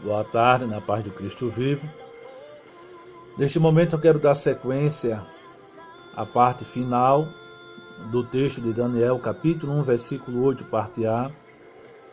Boa tarde, na paz de Cristo vivo. Neste momento eu quero dar sequência à parte final do texto de Daniel, capítulo 1, versículo 8, parte A,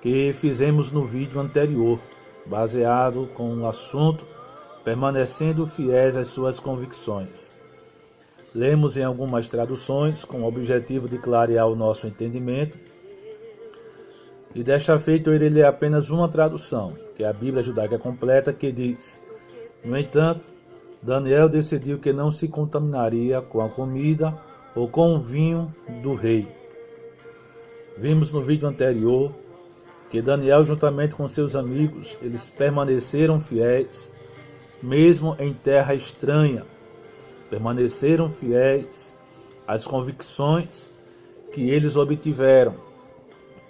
que fizemos no vídeo anterior, baseado com o assunto permanecendo fiéis às suas convicções. Lemos em algumas traduções com o objetivo de clarear o nosso entendimento, e desta feita eu irei ler apenas uma tradução, que é a Bíblia Judaica Completa, que diz: no entanto, Daniel decidiu que não se contaminaria com a comida ou com o vinho do rei. Vimos no vídeo anterior que Daniel, juntamente com seus amigos, eles permaneceram fiéis, mesmo em terra estranha. Permaneceram fiéis às convicções que eles obtiveram,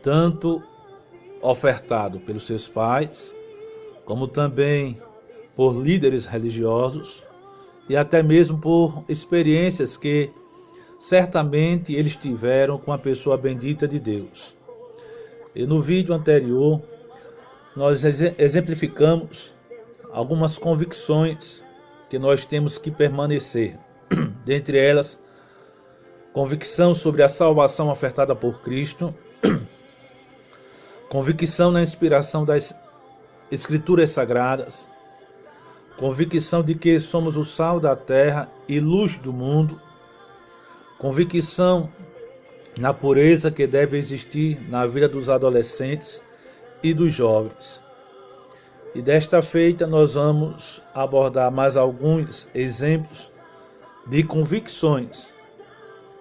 tanto ofertado pelos seus pais, como também por líderes religiosos e até mesmo por experiências que certamente eles tiveram com a pessoa bendita de Deus. E no vídeo anterior nós exemplificamos algumas convicções que nós temos que permanecer. Dentre elas, convicção sobre a salvação ofertada por Cristo, convicção na inspiração das Escrituras Sagradas, convicção de que somos o sal da terra e luz do mundo, convicção na pureza que deve existir na vida dos adolescentes e dos jovens. E desta feita nós vamos abordar mais alguns exemplos de convicções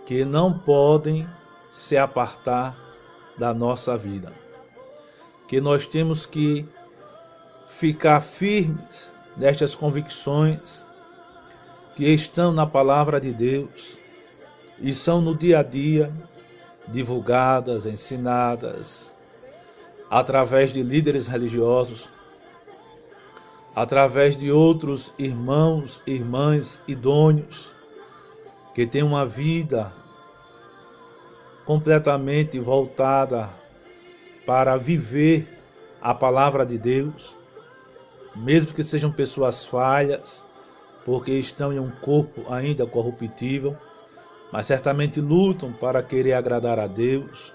que não podem se apartar da nossa vida, que nós temos que ficar firmes nestas convicções que estão na palavra de Deus e são no dia a dia divulgadas, ensinadas através de líderes religiosos, através de outros irmãos e irmãs idôneos que têm uma vida completamente voltada para viver a palavra de Deus, mesmo que sejam pessoas falhas, porque estão em um corpo ainda corruptível, mas certamente lutam para querer agradar a Deus,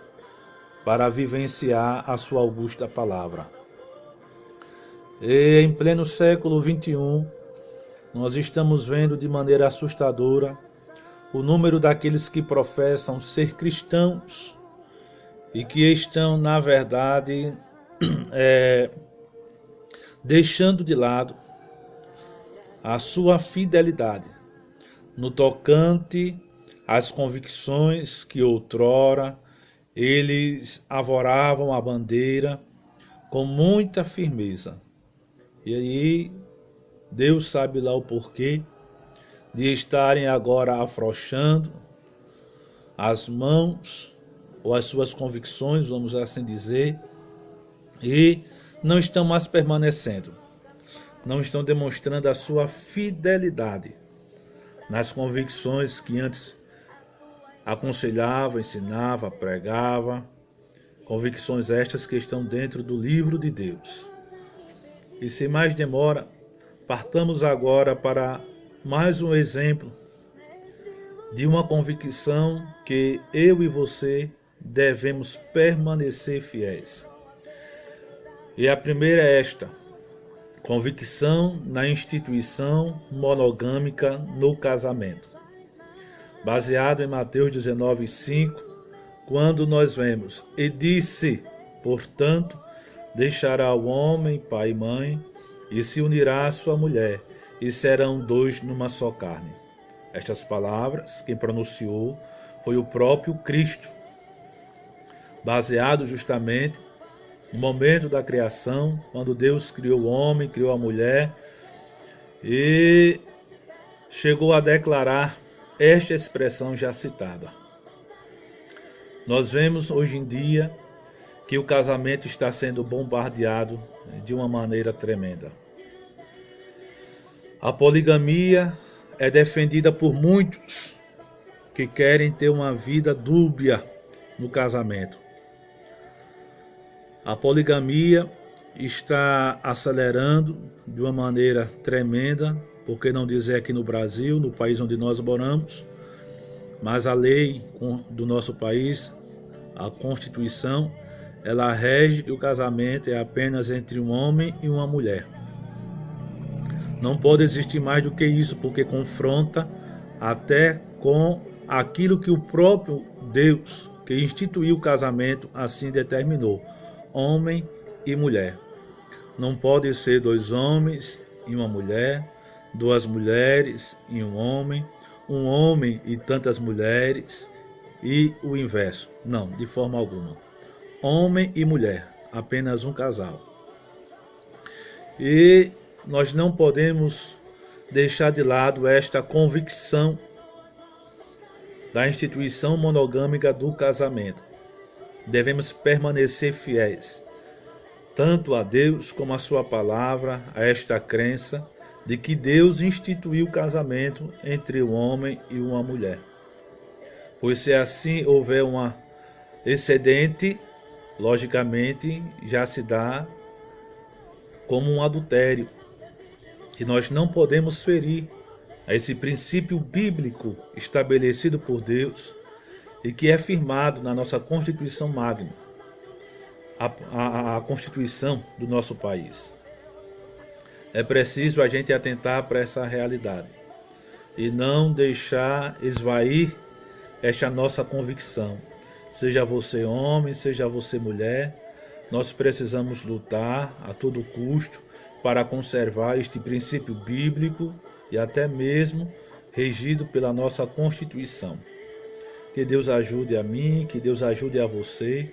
para vivenciar a sua augusta palavra. E em pleno século XXI, nós estamos vendo de maneira assustadora o número daqueles que professam ser cristãos e que estão, na verdade, deixando de lado a sua fidelidade no tocante às convicções que outrora eles arvoravam a bandeira com muita firmeza. E aí Deus sabe lá o porquê de estarem agora afrouxando as mãos ou as suas convicções, vamos assim dizer, e não estão mais permanecendo, não estão demonstrando a sua fidelidade nas convicções que antes aconselhava, ensinava, pregava, convicções estas que estão dentro do livro de Deus. E sem mais demora, partamos agora para mais um exemplo de uma convicção que eu e você devemos permanecer fiéis. E a primeira é esta: convicção na instituição monogâmica no casamento. Baseado em Mateus 19:5, quando nós vemos: e disse, portanto, deixará o homem pai e mãe, e se unirá à sua mulher, e serão dois numa só carne. Estas palavras, quem pronunciou foi o próprio Cristo, baseado justamente no momento da criação, quando Deus criou o homem, criou a mulher, e chegou a declarar esta expressão já citada. Nós vemos hoje em dia que o casamento está sendo bombardeado de uma maneira tremenda. A poligamia é defendida por muitos que querem ter uma vida dúbia no casamento. A poligamia está acelerando de uma maneira tremenda, por que não dizer aqui no Brasil, no país onde nós moramos, mas a lei do nosso país, a Constituição, ela rege que o casamento é apenas entre um homem e uma mulher. Não pode existir mais do que isso, porque confronta até com aquilo que o próprio Deus, que instituiu o casamento, assim determinou: homem e mulher. Não pode ser dois homens e uma mulher, duas mulheres e um homem e tantas mulheres, e o inverso. Não, de forma alguma. Homem e mulher, apenas um casal. E nós não podemos deixar de lado esta convicção da instituição monogâmica do casamento. Devemos permanecer fiéis, tanto a Deus como a sua palavra, a esta crença de que Deus instituiu o casamento entre um homem e uma mulher. Pois se assim houver um excedente, logicamente já se dá como um adultério. E nós não podemos ferir a esse princípio bíblico estabelecido por Deus e que é firmado na nossa Constituição Magna, a Constituição do nosso país. É preciso a gente atentar para essa realidade e não deixar esvair esta nossa convicção. Seja você homem, seja você mulher, nós precisamos lutar a todo custo para conservar este princípio bíblico e até mesmo regido pela nossa Constituição. Que Deus ajude a mim, que Deus ajude a você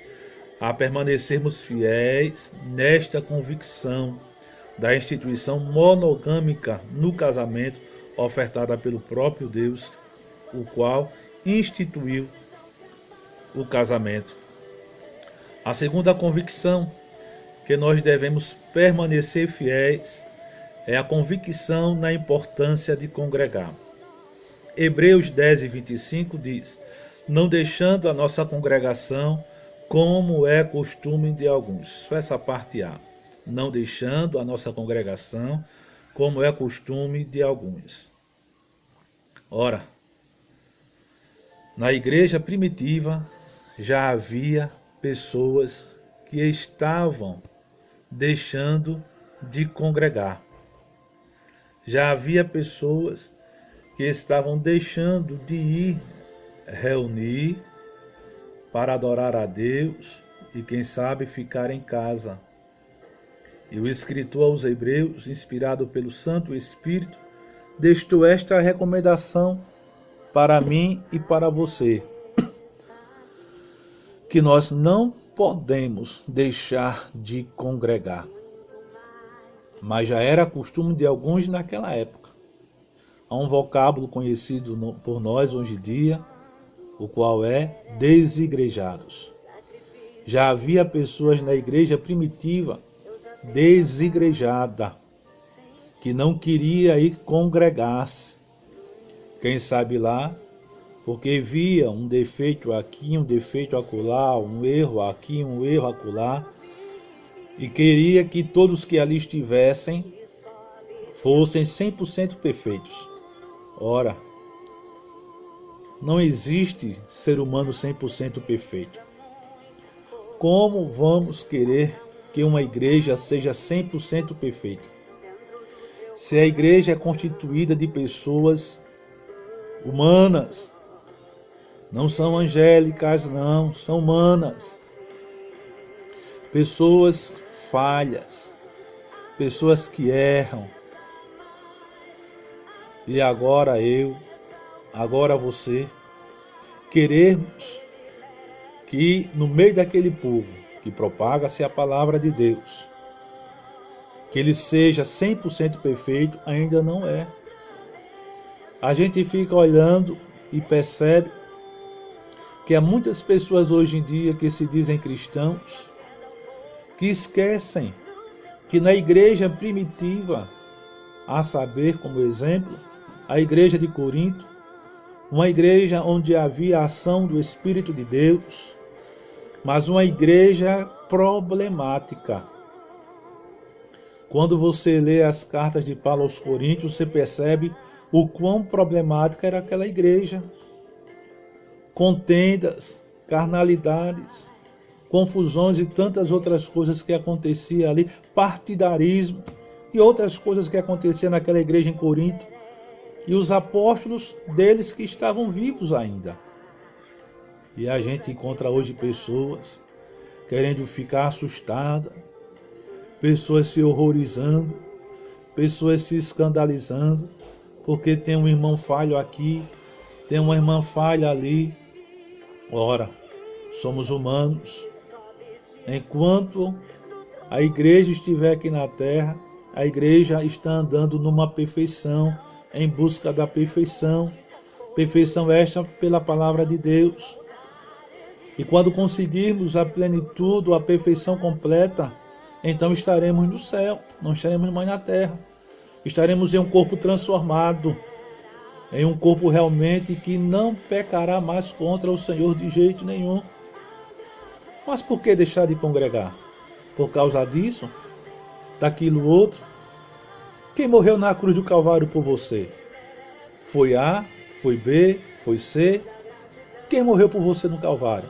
a permanecermos fiéis nesta convicção da instituição monogâmica no casamento ofertada pelo próprio Deus, o qual instituiu o casamento. A segunda convicção que nós devemos permanecer fiéis é a convicção na importância de congregar. Hebreus 10:25 diz: não deixando a nossa congregação, como é costume de alguns. Só essa parte A. Não deixando a nossa congregação, como é costume de alguns. Ora, na igreja primitiva já havia pessoas que estavam deixando de congregar. Já havia pessoas que estavam deixando de ir reunir para adorar a Deus e, quem sabe, ficar em casa. E o escritor aos Hebreus, inspirado pelo Santo Espírito, deixou esta recomendação para mim e para você, que nós não podemos deixar de congregar. Mas já era costume de alguns naquela época. Há um vocábulo conhecido por nós hoje em dia, o qual é desigrejados. Já havia pessoas na igreja primitiva desigrejada, que não queria ir congregar-se. Quem sabe lá, porque via um defeito aqui, um defeito acolá, um erro aqui, um erro acolá, e queria que todos que ali estivessem fossem 100% perfeitos. Ora, não existe ser humano 100% perfeito. Como vamos querer que uma igreja seja 100% perfeita? Se a igreja é constituída de pessoas humanas, não são angélicas, não, são humanas. Pessoas falhas, pessoas que erram. E agora eu, agora você, queremos que no meio daquele povo que propaga-se a palavra de Deus, que ele seja 100% perfeito, ainda não é. A gente fica olhando e percebe que há muitas pessoas hoje em dia que se dizem cristãos, que esquecem que na igreja primitiva, a saber, como exemplo, a igreja de Corinto, uma igreja onde havia a ação do Espírito de Deus, mas uma igreja problemática, Quando você lê as cartas de Paulo aos Coríntios, você percebe o quão problemática era aquela igreja. Contendas, carnalidades, confusões e tantas outras coisas que aconteciam ali, partidarismo e outras coisas que aconteciam naquela igreja em Corinto. E os apóstolos deles que estavam vivos ainda. E a gente encontra hoje pessoas querendo ficar assustadas, pessoas se horrorizando, pessoas se escandalizando, porque tem um irmão falho aqui, tem uma irmã falha ali. Ora, somos humanos. Enquanto a igreja estiver aqui na terra, a igreja está andando numa perfeição, em busca da perfeição. Perfeição esta pela palavra de Deus. E quando conseguirmos a plenitude, a perfeição completa, então estaremos no céu, não estaremos mais na terra. Estaremos em um corpo transformado, em um corpo realmente que não pecará mais contra o Senhor de jeito nenhum. Mas por que deixar de congregar? Por causa disso? Daquilo outro? Quem morreu na cruz do Calvário por você? Foi A, foi B, foi C? Quem morreu por você no Calvário?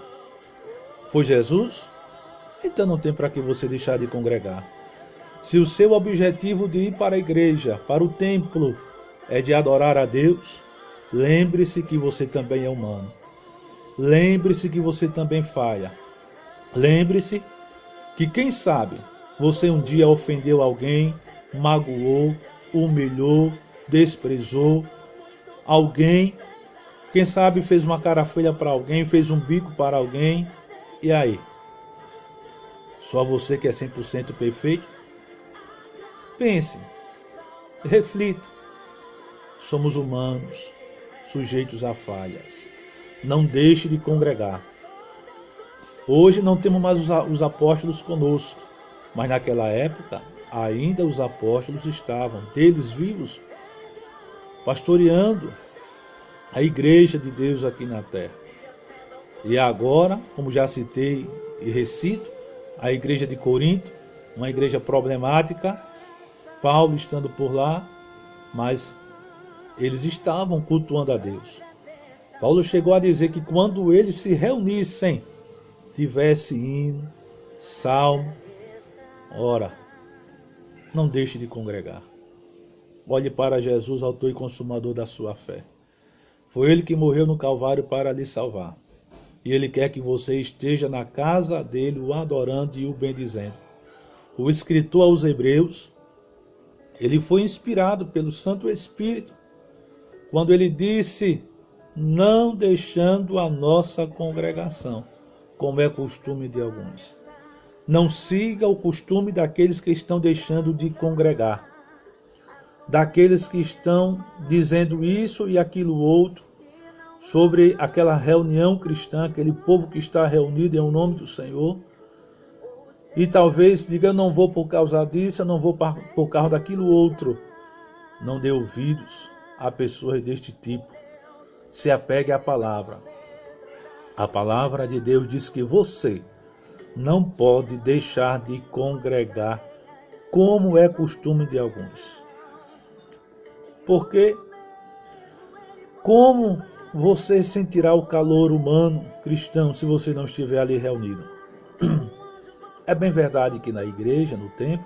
Foi Jesus? Então não tem para que você deixar de congregar. Se o seu objetivo de ir para a igreja, para o templo, é de adorar a Deus, lembre-se que você também é humano. Lembre-se que você também falha. Lembre-se que, quem sabe, você um dia ofendeu alguém, magoou, humilhou, desprezou alguém. Quem sabe fez uma cara feia para alguém, fez um bico para alguém. E aí? Só você que é 100% perfeito? Pense, reflita. Somos humanos, sujeitos a falhas. Não deixe de congregar. Hoje não temos mais os apóstolos conosco, mas naquela época ainda os apóstolos estavam, deles vivos, pastoreando a igreja de Deus aqui na terra. E agora, como já citei e recito, a igreja de Corinto, uma igreja problemática, Paulo estando por lá, mas eles estavam cultuando a Deus. Paulo chegou a dizer que quando eles se reunissem, tivesse hino, salmo, ora, não deixe de congregar. Olhe para Jesus, autor e consumador da sua fé. Foi Ele que morreu no Calvário para lhe salvar. E Ele quer que você esteja na casa dele, o adorando e o bendizendo. O escritor aos Hebreus, ele foi inspirado pelo Santo Espírito, quando ele disse, não deixando a nossa congregação, como é costume de alguns. Não siga o costume daqueles que estão deixando de congregar, daqueles que estão dizendo isso e aquilo outro, sobre aquela reunião cristã, aquele povo que está reunido em nome do Senhor, e talvez diga, eu não vou por causa disso, eu não vou por causa daquilo outro. Não dê ouvidos a pessoas deste tipo. Se apegue à palavra. A palavra de Deus diz que você não pode deixar de congregar, como é costume de alguns. Porque como você sentirá o calor humano cristão se você não estiver ali reunido? É bem verdade que na igreja, no templo,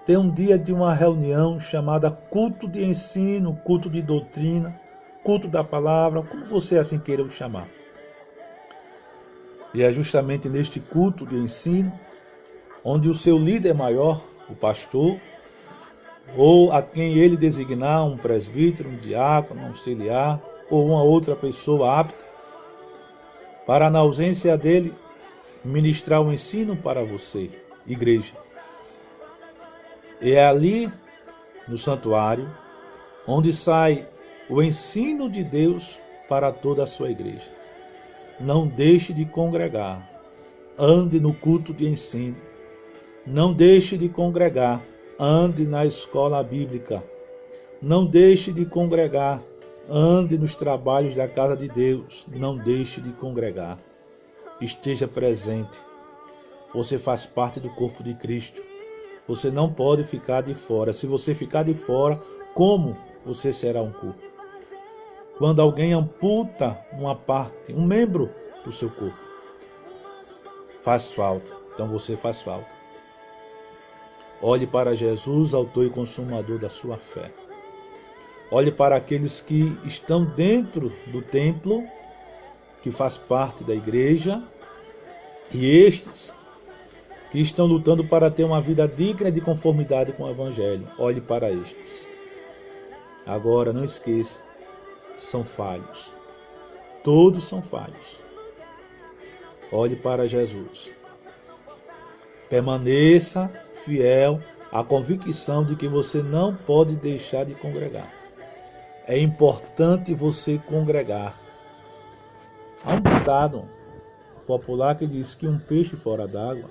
tem um dia de uma reunião chamada culto de ensino, culto de doutrina, culto da palavra, como você assim queira o chamar. E é justamente neste culto de ensino, onde o seu líder maior, o pastor, ou a quem ele designar, um presbítero, um diácono, um auxiliar, ou uma outra pessoa apta, para na ausência dele, ministrar o ensino para você, igreja. E é ali, no santuário, onde sai o ensino de Deus para toda a sua igreja. Não deixe de congregar, ande no culto de ensino. Não deixe de congregar, ande na escola bíblica. Não deixe de congregar, ande nos trabalhos da casa de Deus. Não deixe de congregar. Esteja presente. Você faz parte do corpo de Cristo. Você não pode ficar de fora. Se você ficar de fora, como você será um corpo? Quando alguém amputa uma parte, um membro do seu corpo, faz falta. Então você faz falta. Olhe para Jesus, autor e consumador da sua fé. Olhe para aqueles que estão dentro do templo, que faz parte da igreja, e estes que estão lutando para ter uma vida digna de conformidade com o Evangelho. Olhe para estes. Agora, não esqueça, são falhos. Todos são falhos. Olhe para Jesus. Permaneça fiel à convicção de que você não pode deixar de congregar. É importante você congregar. Há um ditado popular que diz que um peixe fora d'água,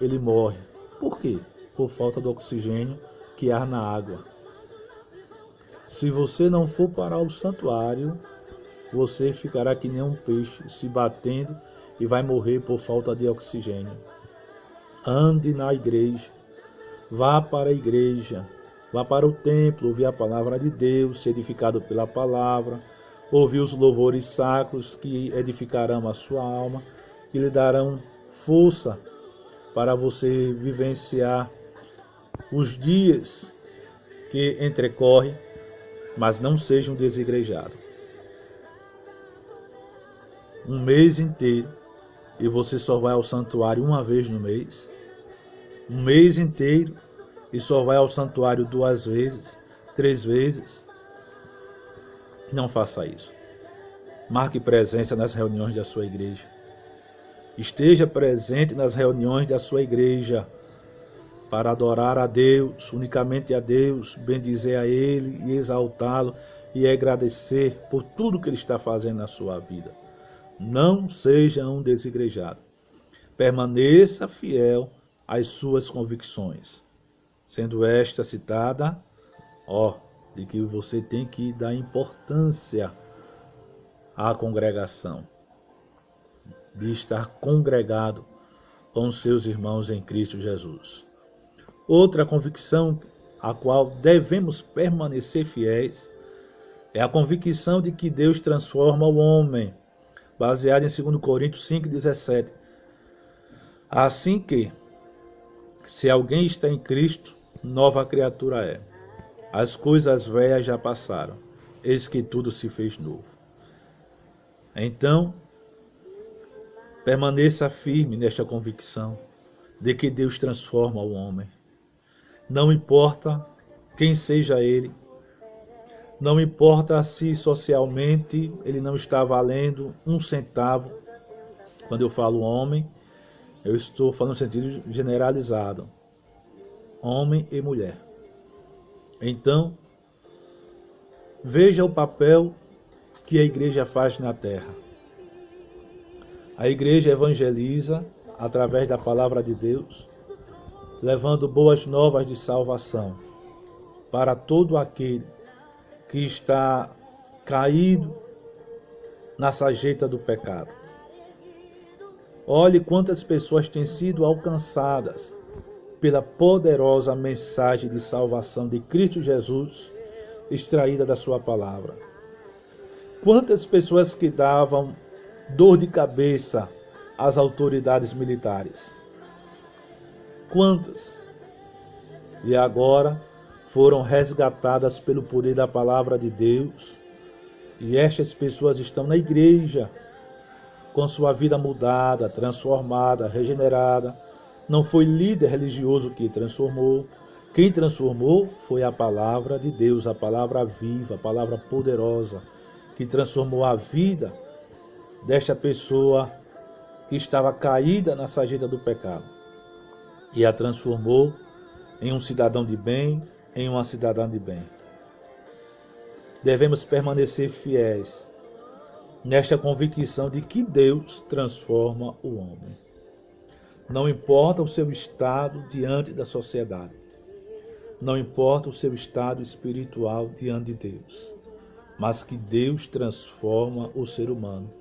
ele morre. Por quê? Por falta do oxigênio que há na água. Se você não for para o santuário, você ficará que nem um peixe se batendo e vai morrer por falta de oxigênio. Ande na igreja, vá para a igreja, vá para o templo, ouvir a palavra de Deus, ser edificado pela palavra, ouvir os louvores sacros que edificarão a sua alma, que lhe darão força para você vivenciar os dias que entrecorrem, mas não seja um desigrejado. Um mês inteiro e você só vai ao santuário uma vez no mês. Um mês inteiro e só vai ao santuário 2 vezes, 3 vezes. Não faça isso. Marque presença nas reuniões da sua igreja. Esteja presente nas reuniões da sua igreja para adorar a Deus, unicamente a Deus, bendizer a Ele e exaltá-lo e agradecer por tudo que Ele está fazendo na sua vida. Não seja um desigrejado. Permaneça fiel às suas convicções. Sendo esta citada, de que você tem que dar importância à congregação, de estar congregado com seus irmãos em Cristo Jesus. Outra convicção a qual devemos permanecer fiéis é a convicção de que Deus transforma o homem, baseada em 2 Coríntios 5,17. Assim que, se alguém está em Cristo, nova criatura é. As coisas velhas já passaram, eis que tudo se fez novo. Então, permaneça firme nesta convicção de que Deus transforma o homem. Não importa quem seja ele, não importa se socialmente ele não está valendo 1 centavo. Quando eu falo homem, eu estou falando no sentido generalizado. Homem e mulher. Então, veja o papel que a igreja faz na terra. A igreja evangeliza através da palavra de Deus, levando boas novas de salvação para todo aquele que está caído na sarjeta do pecado. Olhe quantas pessoas têm sido alcançadas pela poderosa mensagem de salvação de Cristo Jesus, extraída da sua palavra. Quantas pessoas que davam dor de cabeça às autoridades militares. Quantas? E agora foram resgatadas pelo poder da palavra de Deus. E estas pessoas estão na igreja, com sua vida mudada, transformada, regenerada. Não foi líder religioso que transformou. Quem transformou foi a palavra de Deus, a palavra viva, a palavra poderosa, que transformou a vida desta pessoa que estava caída na sarjeta do pecado e a transformou em um cidadão de bem, em uma cidadã de bem. Devemos permanecer fiéis nesta convicção de que Deus transforma o homem. Não importa o seu estado diante da sociedade, não importa o seu estado espiritual diante de Deus, mas que Deus transforma o ser humano.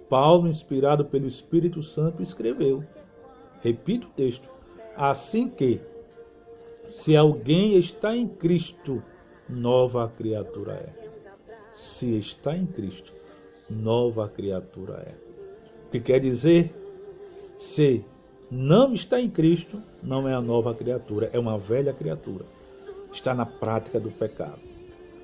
Paulo, inspirado pelo Espírito Santo, escreveu, repito o texto, assim que, Se alguém está em Cristo, nova criatura é. Se está em Cristo, nova criatura é. O que quer dizer? Se não está em Cristo, não é a nova criatura, é uma velha criatura. Está na prática do pecado,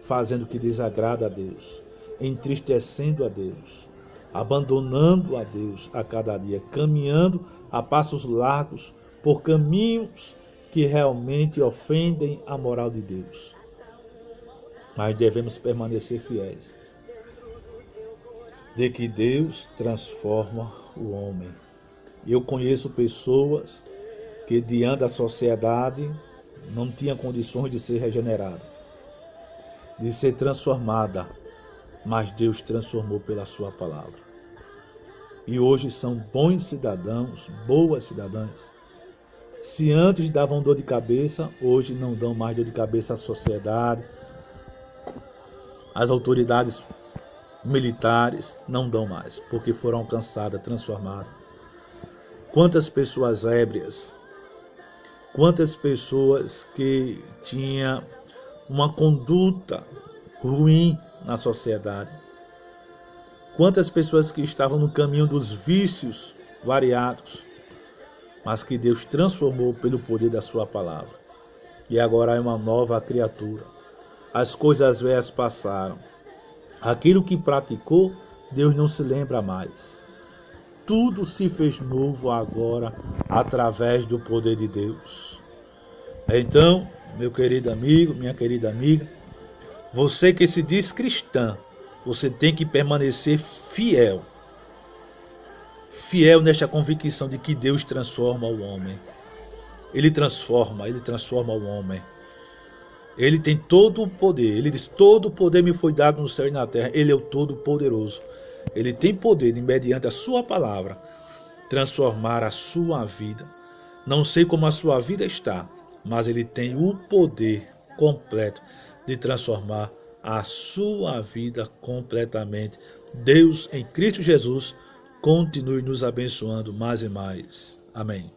fazendo o que desagrada a Deus, entristecendo a Deus, abandonando a Deus a cada dia, caminhando a passos largos por caminhos que realmente ofendem a moral de Deus. Mas devemos permanecer fiéis de que Deus transforma o homem. Eu conheço pessoas que diante da sociedade não tinham condições de ser regenerada, de ser transformada, mas Deus transformou pela sua palavra. E hoje são bons cidadãos, boas cidadãs. Se antes davam dor de cabeça, hoje não dão mais dor de cabeça à sociedade, as autoridades militares não dão mais, porque foram alcançadas, transformadas. Quantas pessoas ébrias, quantas pessoas que tinham uma conduta ruim na sociedade, quantas pessoas que estavam no caminho dos vícios variados, mas que Deus transformou pelo poder da sua palavra. E agora é uma nova criatura. As coisas velhas passaram. Aquilo que praticou, Deus não se lembra mais. Tudo se fez novo agora através do poder de Deus. Então, meu querido amigo, minha querida amiga, você que se diz cristã, você tem que permanecer fiel. Fiel nesta convicção de que Deus transforma o homem. Ele transforma o homem. Ele tem todo o poder. Ele diz, todo o poder me foi dado no céu e na terra. Ele é o Todo-Poderoso. Ele tem poder de, mediante a sua palavra, transformar a sua vida. Não sei como a sua vida está, mas ele tem o poder completo de transformar a sua vida completamente. Deus, em Cristo Jesus, continue nos abençoando mais e mais. Amém.